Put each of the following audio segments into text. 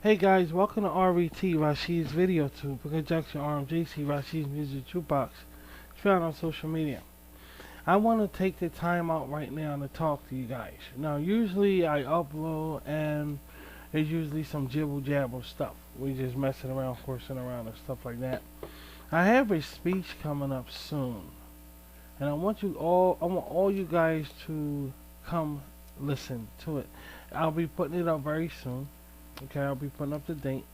Hey guys, welcome to RVT Rashids Video Tube, in conjunction RMJC Rashids Music Jukebox. It's found on social media. I want to take the time out right now to talk to you guys. Now, usually I upload and there's usually some jibble jabble stuff. We just messing around, horsing around, and stuff like that. I have a speech coming up soon, and I want all you guys to come listen to it. I'll be putting it up very soon. Okay, I'll be putting up the date,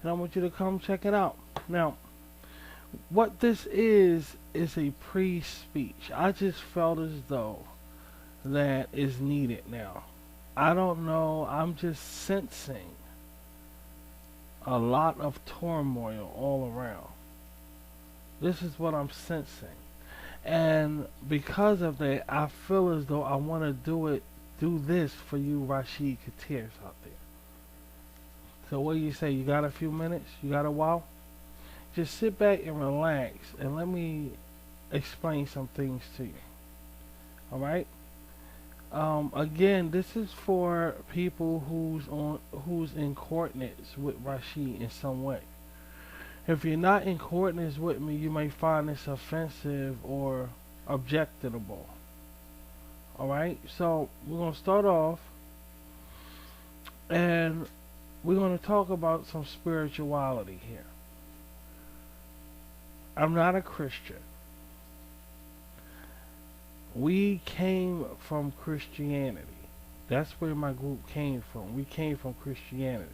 and I want you to come check it out. Now, what this is a pre-speech. I just felt as though that is needed now. I don't know. I'm just sensing a lot of turmoil all around. This is what I'm sensing, and because of that, I feel as though I want to do this for you, Rashid Katirs out there. So what do you say? You got a few minutes? You got a while? Just sit back and relax and let me explain some things to you. Alright? Again, this is for people who's in coordinates with Rashid in some way. If you're not in coordinates with me, you may find this offensive or objectionable. Alright? So we're gonna start off, and we're going to talk about some spirituality here. I'm not a Christian. We came from Christianity. That's where my group came from. We came from Christianity.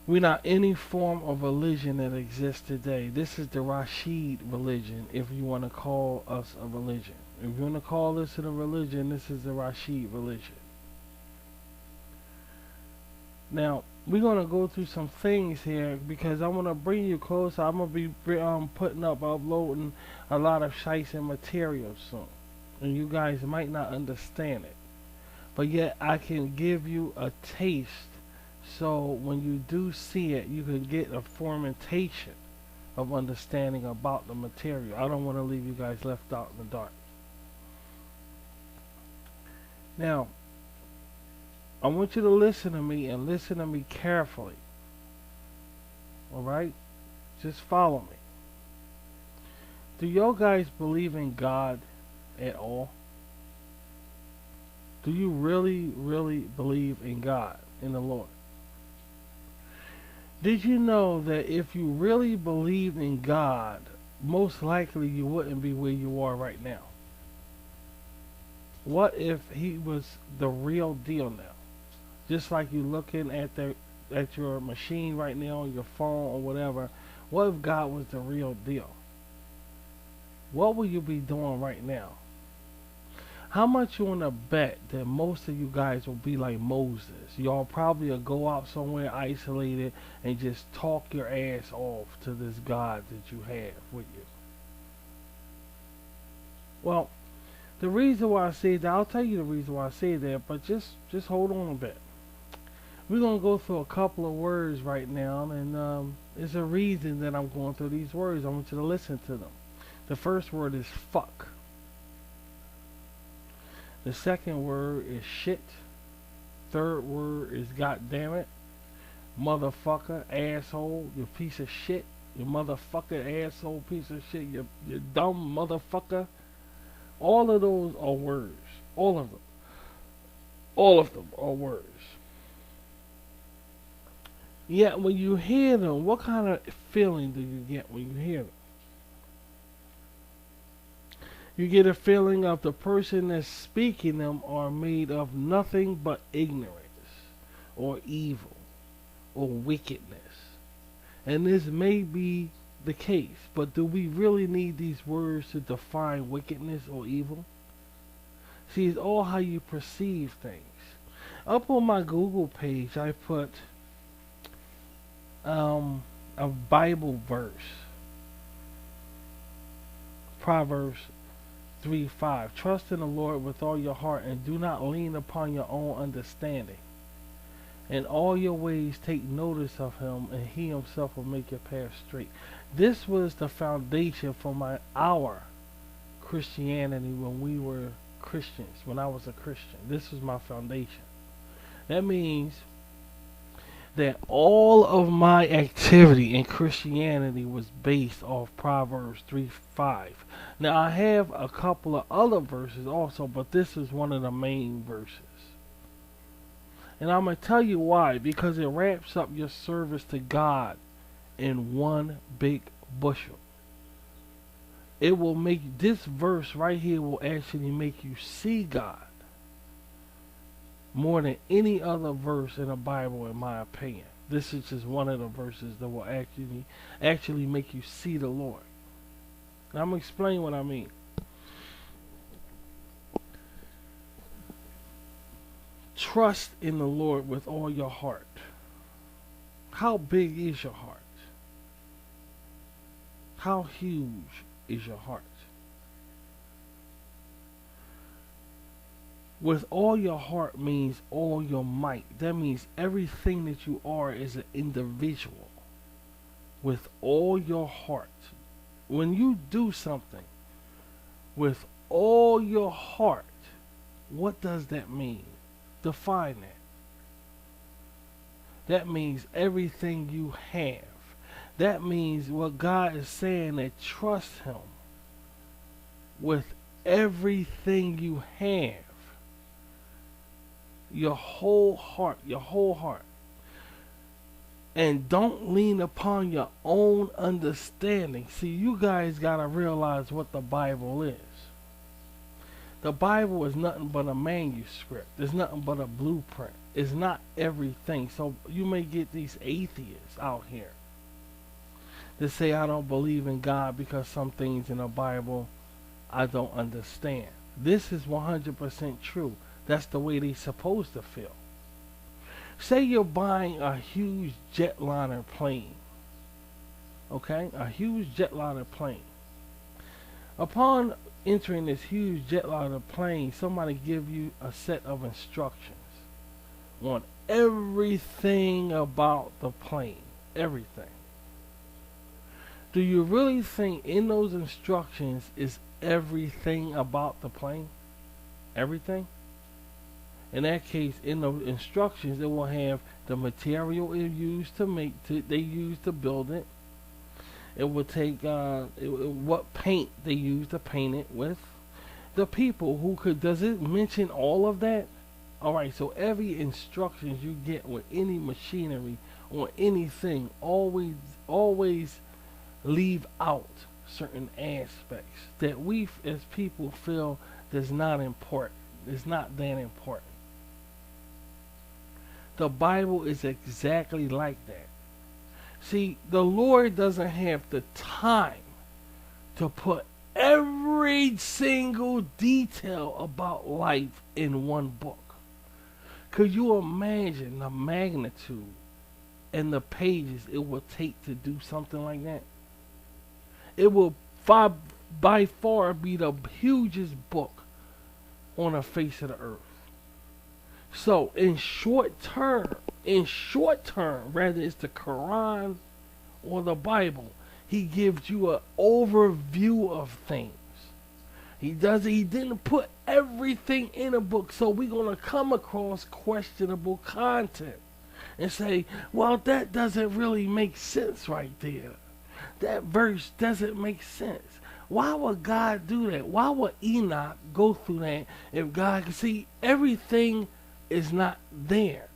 We're not any form of religion that exists today. This is the Rashid religion, if you want to call us a religion. If you want to call this a religion, this is the Rashid religion. Now, we're going to go through some things here because I want to bring you closer. I'm going to be uploading a lot of shites and material soon. And you guys might not understand it. But yet, I can give you a taste. So, when you do see it, you can get a fermentation of understanding about the material. I don't want to leave you guys left out in the dark. Now, I want you to listen to me and listen to me carefully. Alright? Just follow me. Do y'all guys believe in God at all? Do you really, really believe in God, in the Lord? Did you know that if you really believed in God, most likely you wouldn't be where you are right now? What if He was the real deal now? Just like you looking at your machine right now, on your phone or whatever. What if God was the real deal? What will you be doing right now? How much you want to bet that most of you guys will be like Moses? Y'all probably will go out somewhere isolated and just talk your ass off to this God that you have with you. Well, the reason why I say that, I'll tell you the reason why I say that, but just hold on a bit. We're going to go through a couple of words right now, and there's a reason that I'm going through these words. I want you to listen to them. The first word is fuck. The second word is shit. Third word is goddammit, motherfucker, asshole, you piece of shit, you motherfucker, asshole, piece of shit, you dumb motherfucker. All of those are words. All of them. All of them are words. Yet when you hear them, what kind of feeling do you get when you hear them? You get a feeling of the person that's speaking them are made of nothing but ignorance or evil or wickedness. And this may be the case, but do we really need these words to define wickedness or evil? See, it's all how you perceive things. Up on my Google page, I put a Bible verse, Proverbs 3:5. Trust in the Lord with all your heart and do not lean upon your own understanding. In all your ways take notice of Him, and He Himself will make your path straight. This was the foundation for our Christianity when we were Christians, when I was a Christian. This was my foundation. That means that all of my activity in Christianity was based off Proverbs 3:5. Now I have a couple of other verses also, but this is one of the main verses. And I'm going to tell you why. Because it wraps up your service to God in one big bushel. It will make, this verse right here will actually make you see God more than any other verse in the Bible, in my opinion. This is just one of the verses that will actually make you see the Lord. Now I'm going to explain what I mean. Trust in the Lord with all your heart. How big is your heart? How huge is your heart? With all your heart means all your might. That means everything that you are as an individual. With all your heart. When you do something with all your heart, what does that mean? Define that. That means everything you have. That means what God is saying, that trust Him with everything you have. Your whole heart, your whole heart. And don't lean upon your own understanding. See, you guys gotta realize what the Bible is. The Bible is nothing but a manuscript. It's nothing but a blueprint. It's not everything. So you may get these atheists out here that say, I don't believe in God because some things in the Bible I don't understand. This is 100% true. That's the way they're supposed to feel. Say you're buying a huge jetliner plane. Okay? A huge jetliner plane. Upon entering this huge jetliner plane, somebody give you a set of instructions on everything about the plane. Everything. Do you really think in those instructions is everything about the plane? Everything? In that case, in the instructions, it will have the material it used to make, they used to build it. It will take what paint they used to paint it with. The people who could, does it mention all of that? Alright, so every instructions you get with any machinery or anything, always leave out certain aspects that we as people feel is not important. It's not that important. The Bible is exactly like that. See, the Lord doesn't have the time to put every single detail about life in one book. Could you imagine the magnitude and the pages it will take to do something like that? It will by far be the hugest book on the face of the earth. So in short term, whether it's the Quran or the Bible, He gives you an overview of things. He didn't put everything in a book, so we're gonna come across questionable content and say, well, that doesn't really make sense right there. That verse doesn't make sense. Why would God do that? Why would Enoch go through that if God could see everything is not there?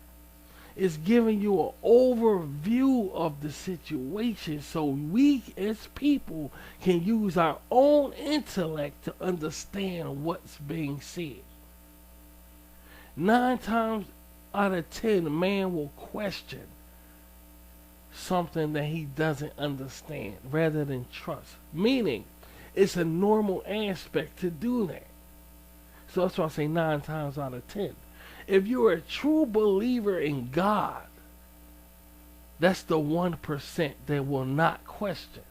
It's giving you an overview of the situation so we as people can use our own intellect to understand what's being said. 9 times out of 10, man will question something that he doesn't understand rather than trust. Meaning, it's a normal aspect to do that. So that's why I say 9 times out of 10. If you're a true believer in God, that's the 1% that will not question.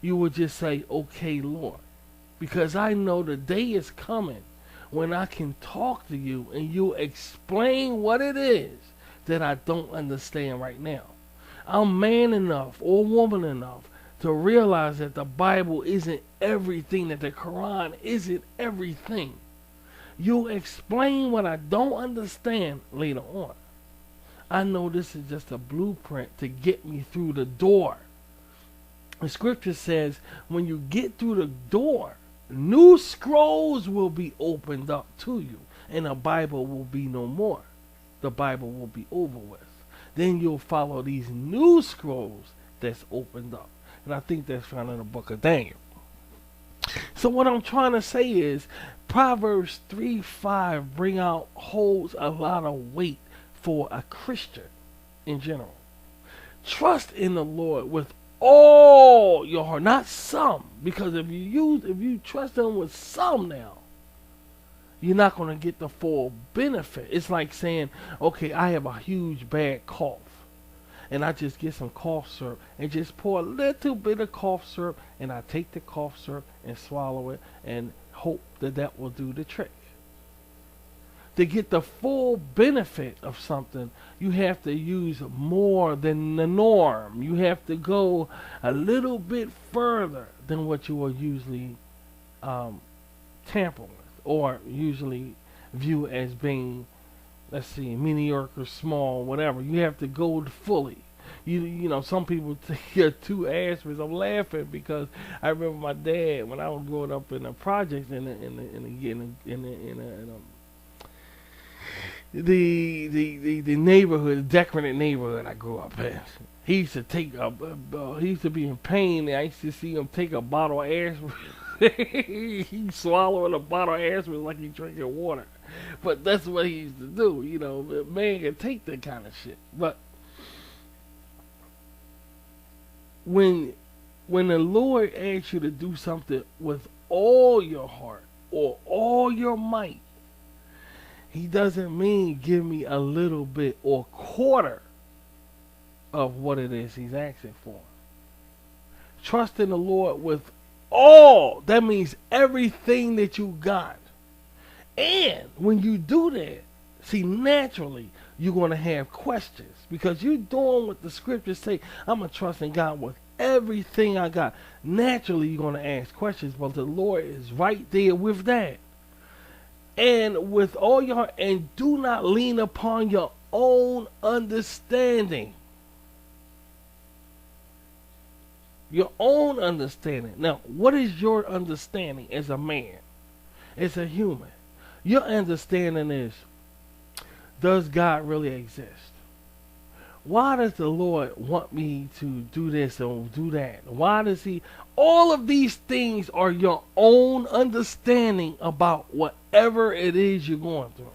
You will just say, okay, Lord. Because I know the day is coming when I can talk to you and you explain what it is that I don't understand right now. I'm man enough or woman enough to realize that the Bible isn't everything, that the Quran isn't everything. You'll explain what I don't understand later on. I know this is just a blueprint to get me through the door. The scripture says when you get through the door, new scrolls will be opened up to you, and the Bible will be no more. The Bible will be over with. Then you'll follow these new scrolls that's opened up. And I think that's found in the book of Daniel. So what I'm trying to say is Proverbs 3:5 holds a lot of weight for a Christian in general. Trust in the Lord with all your heart, not some, because if you trust him with some now, you're not going to get the full benefit. It's like saying, okay, I have a huge bad cough, and I just get some cough syrup and just pour a little bit of cough syrup, and I take the cough syrup and swallow it and hope that will do the trick. To get the full benefit of something, you have to use more than the norm. You have to go a little bit further than what you will usually tamper with, or usually view as being, let's see, mediocre, small, whatever. You have to go fully. You know, some people take 2 aspirins. I'm laughing because I remember my dad when I was growing up in the projects the neighborhood, the decorated neighborhood I grew up in. He used to he used to be in pain, and I used to see him take a bottle of aspirin. He swallowing a bottle of aspirin like he drinking water. But that's what he used to do. You know, man can take that kind of shit. But when the Lord asks you to do something with all your heart or all your might, he doesn't mean give me a little bit or quarter of what it is he's asking for. Trust in the Lord with all. That means everything that you got. And when you do that, see, naturally, you're going to have questions. Because you're doing what the scriptures say. I'm going to trust in God with everything I got. Naturally, you're going to ask questions. But the Lord is right there with that. And with all your heart, and do not lean upon your own understanding. Your own understanding. Now, what is your understanding as a man, as a human? Your understanding is, does God really exist? Why does the Lord want me to do this or do that? Why does he? All of these things are your own understanding about whatever it is you're going through.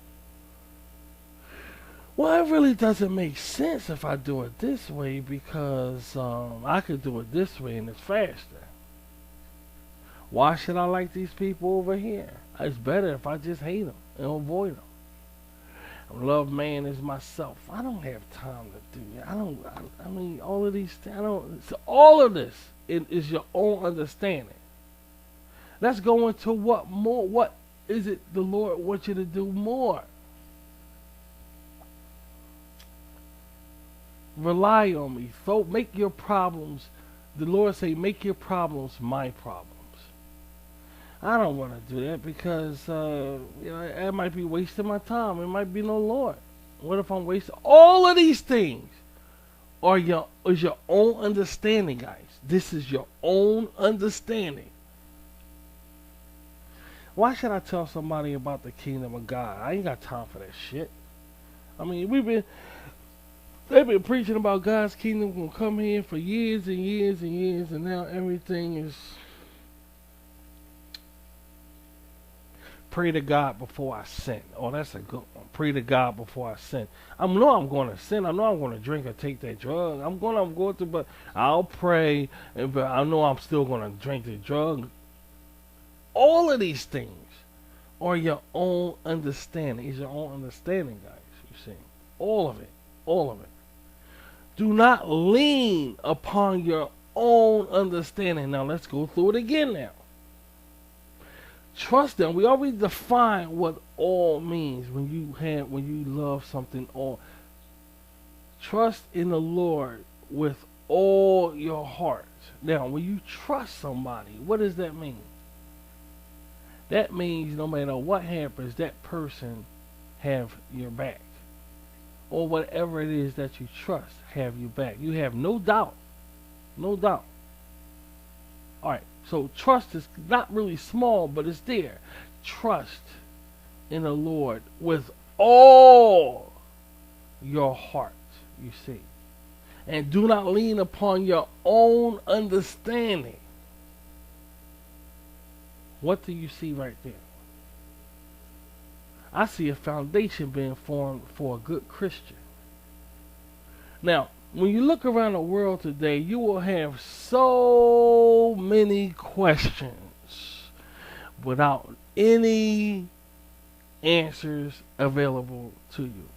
Well, it really doesn't make sense if I do it this way because I could do it this way and it's faster. Why should I like these people over here? It's better if I just hate them and avoid them. Love man is myself. I don't have time to do that. I mean, all of these things. So all of this is your own understanding. Let's go into what more. What is it the Lord wants you to do more? Rely on me. So make your problems. The Lord say, make your problems my problems. I don't want to do that because I might be wasting my time. It might be no Lord. What if I'm wasting all of these things? Is your own understanding, guys. This is your own understanding. Why should I tell somebody about the kingdom of God? I ain't got time for that shit. I mean, they've been preaching about God's kingdom gonna come here for years and years and years, and now everything is pray to God before I sin. Oh, that's a good one. Pray to God before I sin. I know I'm going to sin. I know I'm going to drink or take that drug. I'm going to, but I'll pray, but I know I'm still going to drink the drug. All of these things are your own understanding. It's your own understanding, guys. You see, all of it, all of it. Do not lean upon your own understanding. Now let's go through it again now. Trust them. We already defined what all means when you love something. All. Trust in the Lord with all your heart. Now, when you trust somebody, what does that mean? That means no matter what happens, that person have your back. or whatever it is that you trust have you back. You have no doubt. No doubt. Alright, so trust is not really small, but it's there. Trust in the Lord with all your heart, you see. And do not lean upon your own understanding. What do you see right there? I see a foundation being formed for a good Christian. Now, when you look around the world today, you will have so many questions without any answers available to you.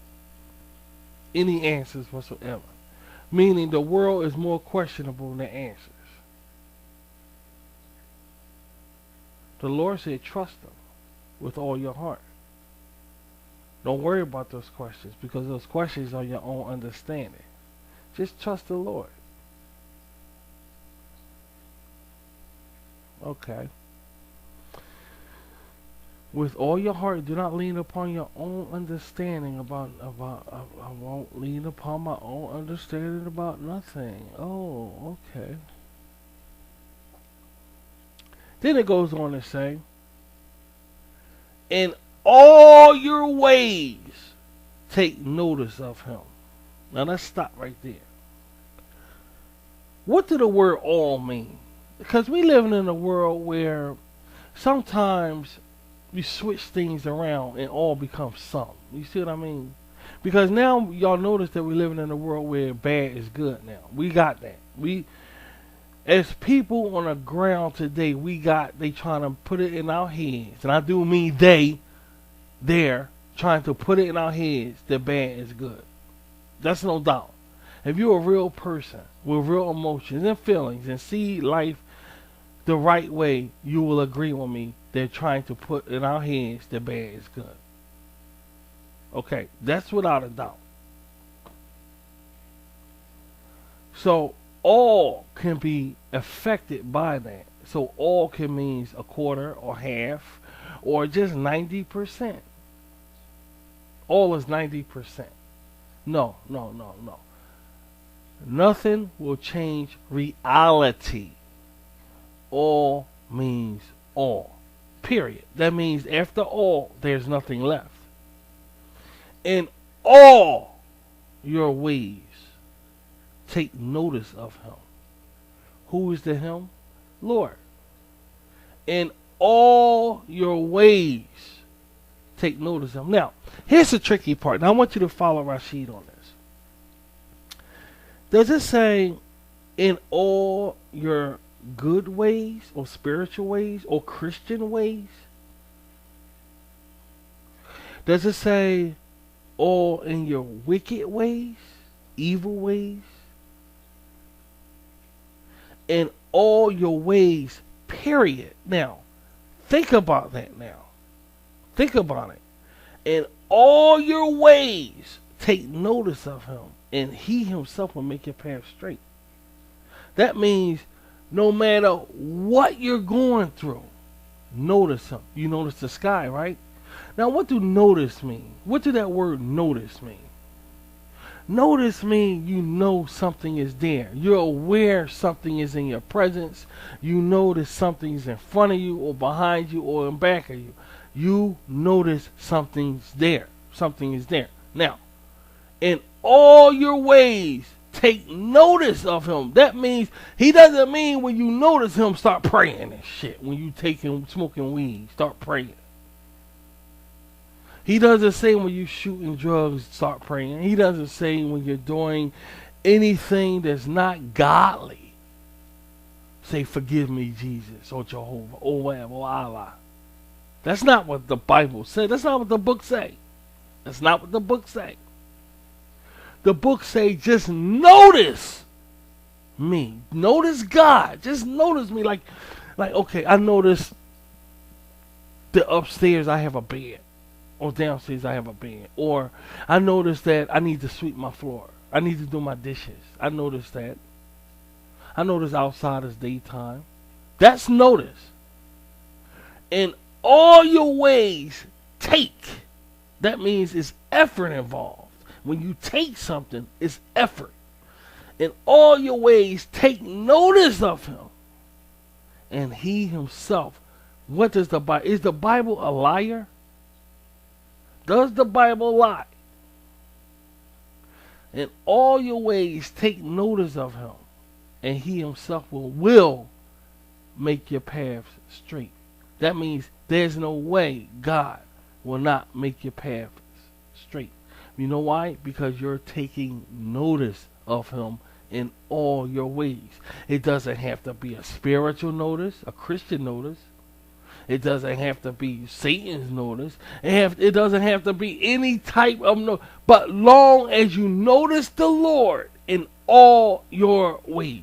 Any answers whatsoever. Meaning the world is more questionable than answers. The Lord said, trust Him with all your heart. Don't worry about those questions, because those questions are your own understanding. Just trust the Lord. Okay. With all your heart, do not lean upon your own understanding I won't lean upon my own understanding about nothing. Oh, okay. Then it goes on to say, in all your ways, take notice of Him. Now let's stop right there. What do the word all mean? Because we living in a world where sometimes you switch things around and all becomes some. You see what I mean? Because now y'all notice that we're living in a world where bad is good now. We got that. We, as people on the ground today, they trying to put it in our heads. And I do mean they're trying to put it in our heads that bad is good. That's no doubt. If you're a real person with real emotions and feelings and see life the right way, you will agree with me. They're trying to put in our heads that bad is good. Okay, that's without a doubt. So all can be affected by that. So all can mean a quarter or half or just 90%. All is 90%. No. Nothing will change reality. All means all. Period. That means after all, there's nothing left. In all your ways, take notice of Him. Who is the Him? Lord. In all your ways, take notice of Him. Now, here's the tricky part. Now, I want you to follow Rashid on this. Does it say in all your good ways or spiritual ways or Christian ways? Does it say all in your wicked ways, evil ways? In all your ways, period. Now, think about that now. Think about it. In all your ways, take notice of Him, and He Himself will make your path straight. That means no matter what you're going through, notice Him. You notice the sky, right? Now, what do notice mean? What do that word notice mean? Notice means you know something is there. You're aware something is in your presence. You know that something is in front of you or behind you or in back of you. You notice something's there. Something is there. Now, in all your ways, take notice of Him. That means He doesn't mean when you notice Him, start praying and shit. When you smoking weed, start praying. He doesn't say when you shooting drugs, start praying. He doesn't say when you're doing anything that's not godly, say, forgive me, Jesus, or Jehovah, or whatever, or Allah. That's not what the Bible says. That's not what the book say. That's not what the book say. The book say, just notice me. Notice God. Just notice me. Like, okay, I notice the upstairs I have a bed. Or downstairs I have a bed. Or I notice that I need to sweep my floor. I need to do my dishes. I notice that. I notice outside is daytime. That's notice. In all your ways, take. That means it's effort involved. When you take something, it's effort. In all your ways, take notice of him. And he himself. What does the Bible? Is the Bible a liar? Does the Bible lie? In all your ways, take notice of him. And he himself will make your paths straight. That means there's no way God will not make your paths straight. You know why? Because you're taking notice of him in all your ways. It doesn't have to be a spiritual notice, a Christian notice. It doesn't have to be Satan's notice. It doesn't have to be any type of notice. But long as you notice the Lord in all your ways.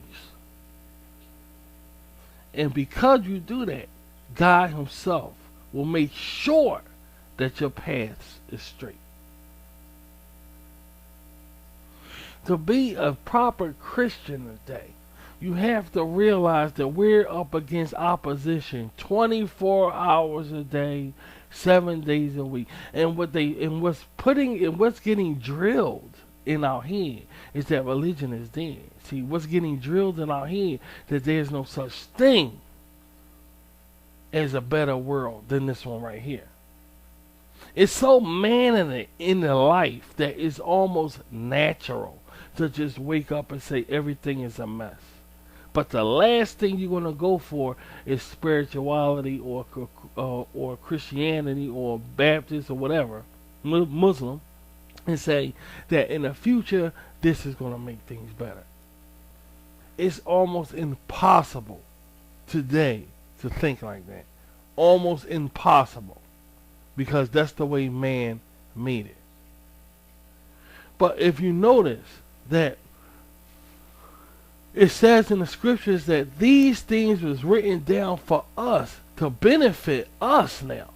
And because you do that, God himself will make sure that your paths is straight. To be a proper Christian today, you have to realize that we're up against opposition 24 hours a day, 7 days a week. And what's getting drilled in our head is that religion is dead. See, what's getting drilled in our head that there's no such thing as a better world than this one right here. It's so mannered in the life that it's almost natural to just wake up and say everything is a mess. But the last thing you're going to go for is spirituality or Christianity or Baptist or whatever, Muslim, and say that in the future this is going to make things better. It's almost impossible today to think like that. Almost impossible. Because that's the way man made it. But if you notice that it says in the scriptures that these things was written down for us to benefit us now.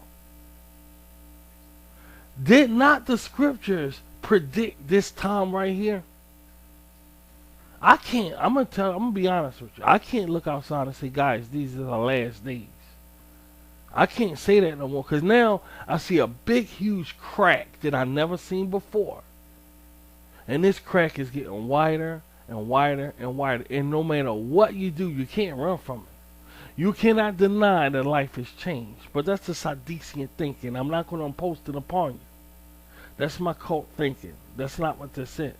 Did not the scriptures predict this time right here? I'm gonna be honest with you. I can't look outside and say, guys, these are the last days. I can't say that no more because now I see a big, huge crack that I never seen before. And this crack is getting wider and wider and wider. And no matter what you do, you can't run from it. You cannot deny that life has changed. But that's the Sadducean thinking. I'm not going to impose it upon you. That's my cult thinking. That's not what this is.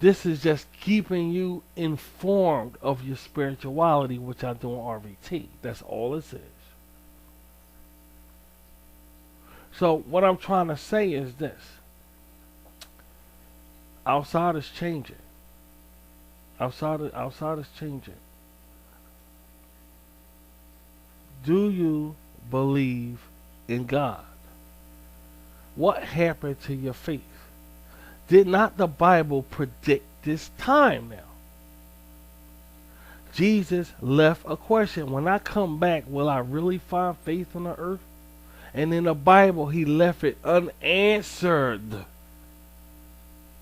This is just keeping you informed of your spirituality, which I do on RVT. That's all this is. So what I'm trying to say is this. Outside is changing. Outside is changing. Do you believe in God? What happened to your faith? Did not the Bible predict this time now? Jesus left a question. When I come back, will I really find faith on the earth? And in the Bible, he left it unanswered.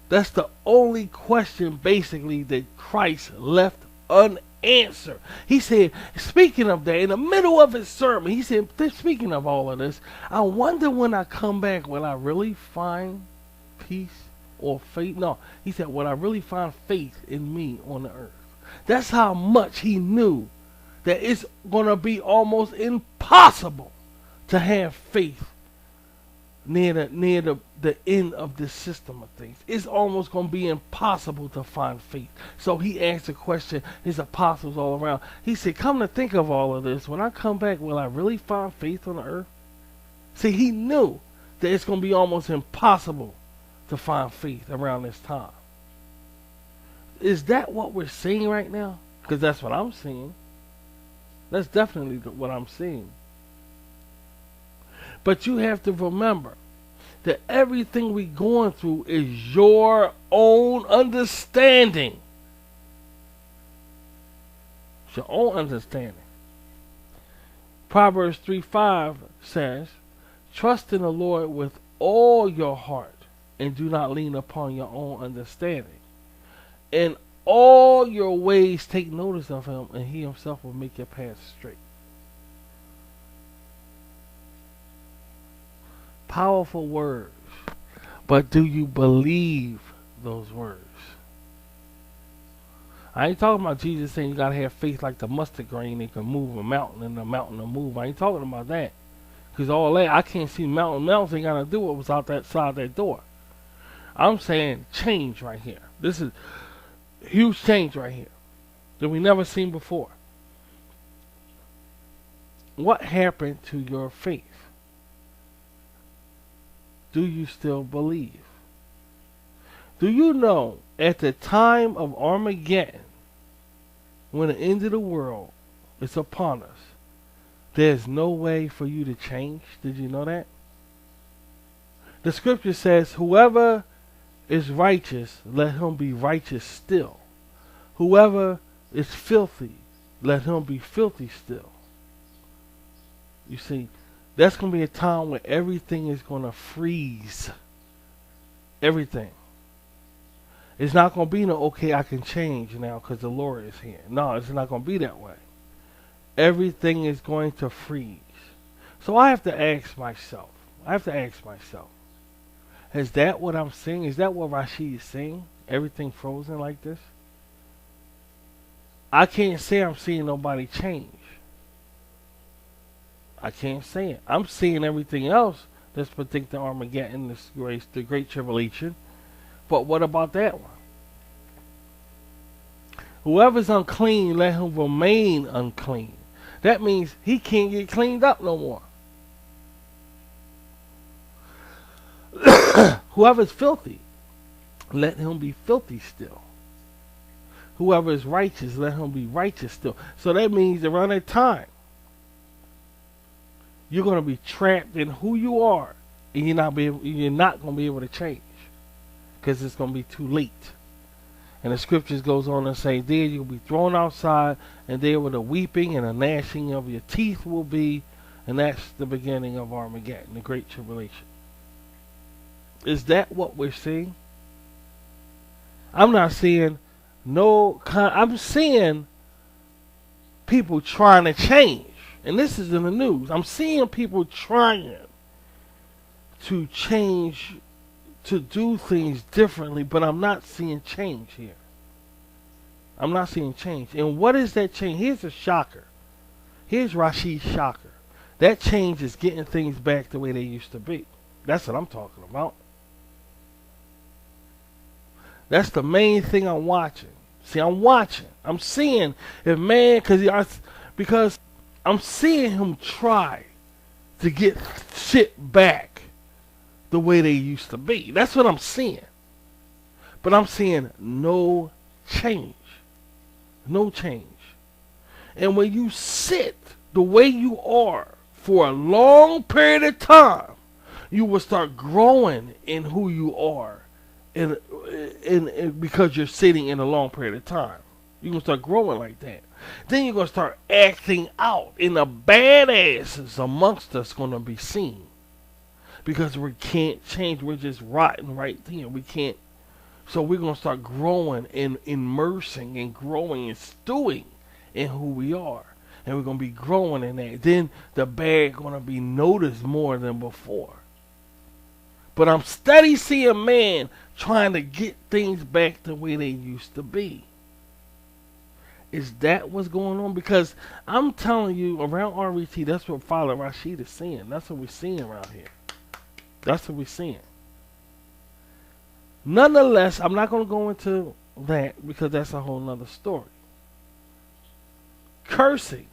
That's the only question, basically, that Christ left unanswered. He said, speaking of that, in the middle of his sermon, he said, speaking of all of this, I wonder when I come back, will I really find peace or faith? No, he said, will I really find faith in me on the earth? That's how much he knew that it's going to be almost impossible to have faith near the end of this system of things. It's almost going to be impossible to find faith. So he asked the question, his apostles all around. He said, come to think of all of this, when I come back, will I really find faith on the earth? See, he knew that it's going to be almost impossible to find faith around this time. Is that what we're seeing right now? Because that's what I'm seeing. That's definitely what I'm seeing. But you have to remember that everything we're going through is your own understanding. It's your own understanding. Proverbs 3:5 says, trust in the Lord with all your heart and do not lean upon your own understanding. In all your ways take notice of him, and he himself will make your path straight. Powerful words. But do you believe those words? I ain't talking about Jesus saying you gotta have faith like the mustard grain that can move a mountain and the mountain will move. I ain't talking about that. Because all that, I can't see mountains. Mountains ain't gonna do what was out that side of that door. I'm saying change right here. This is huge change right here that we never seen before. What happened to your faith? Do you still believe? Do you know at the time of Armageddon, when the end of the world is upon us, there's no way for you to change? Did you know that? The scripture says, whoever is righteous, let him be righteous still. Whoever is filthy, let him be filthy still. You see, that's going to be a time where everything is going to freeze. Everything. It's not going to be no, okay, I can change now because the Lord is here. No, it's not going to be that way. Everything is going to freeze. So I have to ask myself, is that what I'm seeing? Is that what Rashid is saying? Everything frozen like this? I can't say I'm seeing nobody change. I can't say it. I'm seeing everything else that's predicting Armageddon, this grace, the Great Tribulation. But what about that one? Whoever's unclean, let him remain unclean. That means he can't get cleaned up no more. Whoever's filthy, let him be filthy still. Whoever is righteous, let him be righteous still. So that means around that time, you're going to be trapped in who you are, and you're not going to be able to change, because it's going to be too late. And the scriptures goes on to say, there you'll be thrown outside, and there where the weeping and the gnashing of your teeth will be, and that's the beginning of Armageddon, the Great Tribulation. Is that what we're seeing? I'm not seeing I'm seeing people trying to change. And this is in the news. I'm seeing people trying to change, to do things differently, but I'm not seeing change here. I'm not seeing change. And what is that change? Here's a shocker. Here's Rashid's shocker. That change is getting things back the way they used to be. That's what I'm talking about. That's the main thing I'm watching. See, I'm watching. I'm seeing if man, because I'm seeing him try to get shit back the way they used to be. That's what I'm seeing. But I'm seeing no change. No change. And when you sit the way you are for a long period of time, you will start growing in who you are. In because you're sitting in a long period of time. You're going to start growing like that. Then you're going to start acting out. And the badasses amongst us going to be seen. Because we can't change. We're just rotten right there. We can't. So we're going to start growing and immersing and growing and stewing in who we are. And we're going to be growing in that. Then the bad going to be noticed more than before. But I'm steady seeing man trying to get things back the way they used to be. Is that what's going on? Because I'm telling you, around RET, that's what Father Rashid is saying. That's what we're seeing around here. That's what we're seeing. Nonetheless, I'm not going to go into that because that's a whole nother story. Cursing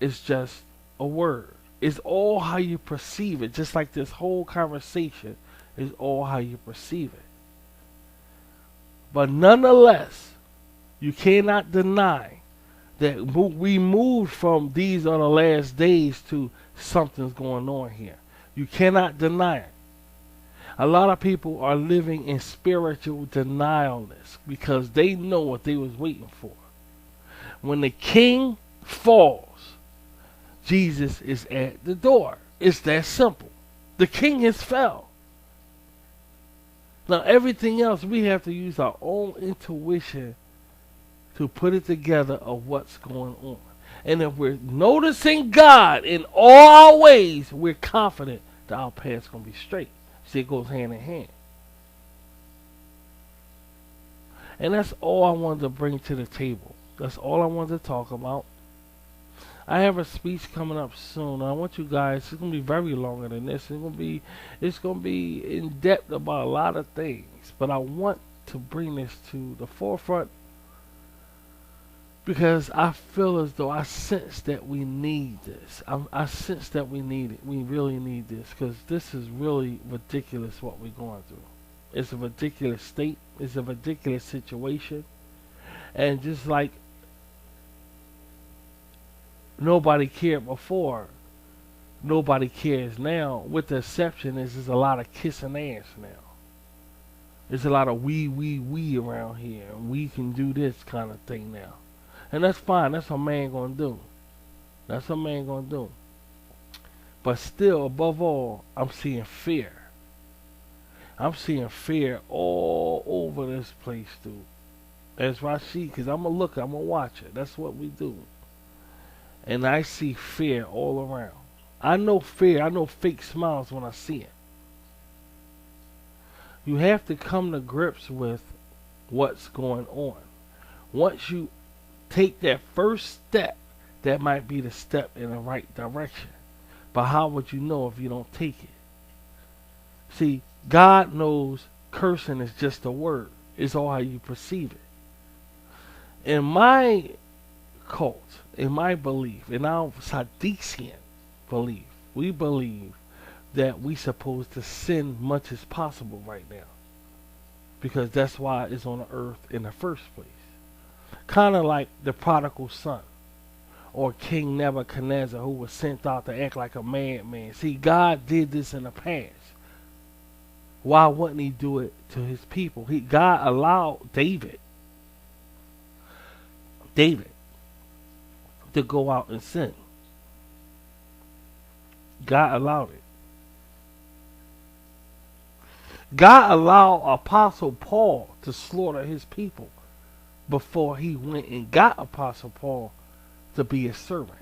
is just a word. It's all how you perceive it. Just like this whole conversation is all how you perceive it. But nonetheless, you cannot deny that we moved from these are the last days to something's going on here. You cannot deny it. A lot of people are living in spiritual denialness because they know what they was waiting for. When the king falls, Jesus is at the door. It's that simple. The king has fell. Now everything else, we have to use our own intuition to put it together of what's going on. And if we're noticing God in all our ways, we're confident that our path's going to be straight. See, it goes hand in hand. And that's all I wanted to bring to the table. That's all I wanted to talk about. I have a speech coming up soon. I want you guys. It's gonna be very longer than this. It's gonna be in depth about a lot of things. But I want to bring this to the forefront because I feel as though I sense that we need this. I sense that we need it. We really need this because this is really ridiculous what we're going through. It's a ridiculous state. It's a ridiculous situation. And just like nobody cared before, nobody cares now. With the exception is there's a lot of kissing ass now. There's a lot of we around here. And we can do this kind of thing now. And that's fine. That's what a man gonna do. That's what a man gonna do. But still, above all, I'm seeing fear. I'm seeing fear all over this place, dude. As Rashid, because I'm a looker, I'm a watcher. That's what we do. And I see fear all around. I know fear. I know fake smiles when I see it. You have to come to grips with what's going on. Once you take that first step, that might be the step in the right direction. But how would you know if you don't take it? See, God knows cursing is just a word. It's all how you perceive it. In my cult, in my belief, in our Sadducean belief, we believe that we supposed to sin much as possible right now. Because that's why it's on the earth in the first place. Kind of like the prodigal son. Or King Nebuchadnezzar, who was sent out to act like a madman. See, God did this in the past. Why wouldn't he do it to his people? God allowed David to go out and sin. God allowed it. God allowed Apostle Paul to slaughter his people before he went and got Apostle Paul to be his servant.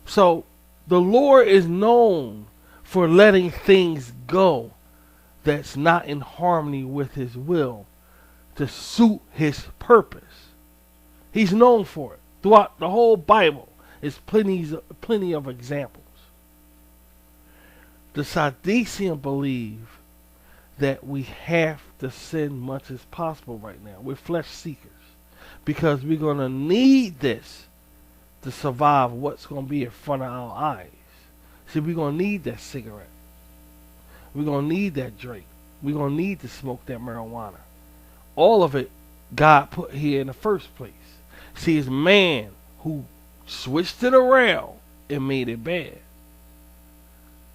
So the Lord is known for letting things go that's not in harmony with his will to suit his purpose. He's known for it. Throughout the whole Bible, there's plenty of examples. The Sadduceans believe that we have to sin much as possible right now. We're flesh seekers. Because we're going to need this to survive what's going to be in front of our eyes. See, we're going to need that cigarette. We're going to need that drink. We're going to need to smoke that marijuana. All of it God put here in the first place. See, it's man who switched it around and made it bad.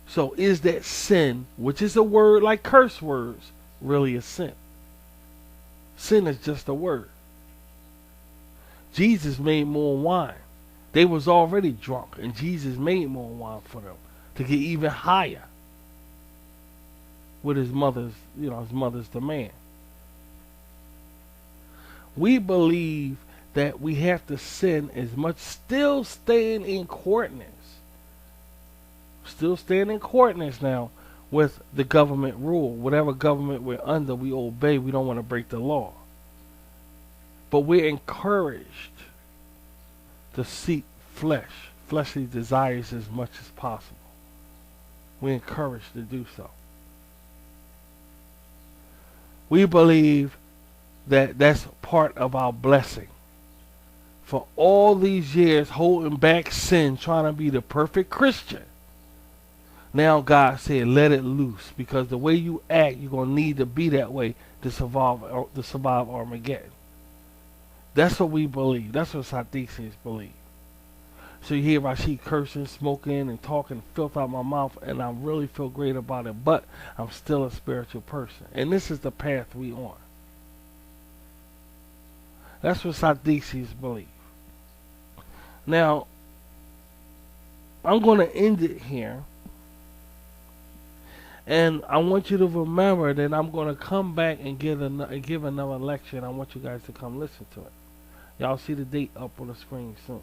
So is that sin, which is a word like curse words, really a sin? Sin is just a word. Jesus made more wine. They was already drunk, and Jesus made more wine for them to get even higher with his mother's demand. We believe that we have to sin as much, still staying in courtness. Still staying in courtness now with the government rule. Whatever government we're under, we obey. We don't want to break the law. But we're encouraged to seek fleshly desires as much as possible. We're encouraged to do so. We believe that that's part of our blessing. For all these years holding back sin, trying to be the perfect Christian, now God said, let it loose. Because the way you act, you're going to need to be that way to survive Armageddon. That's what we believe. That's what Sadduceans believe. So you hear Rashid cursing, smoking, and talking filth out my mouth, and I really feel great about it, but I'm still a spiritual person. And this is the path we on. That's what Sadduceans believe. Now, I'm going to end it here. And I want you to remember that I'm going to come back and give another lecture, and I want you guys to come listen to it. Y'all see the date up on the screen soon.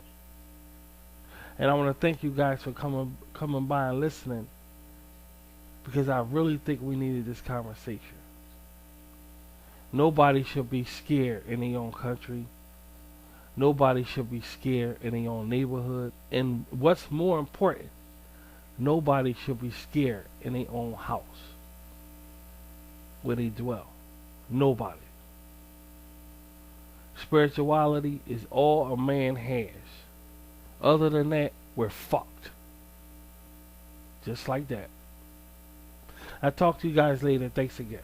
And I want to thank you guys for coming by and listening because I really think we needed this conversation. Nobody should be scared in their own country. Nobody should be scared in their own neighborhood. And what's more important, nobody should be scared in their own house where they dwell. Nobody. Spirituality is all a man has. Other than that, we're fucked. Just like that. I'll talk to you guys later. Thanks again.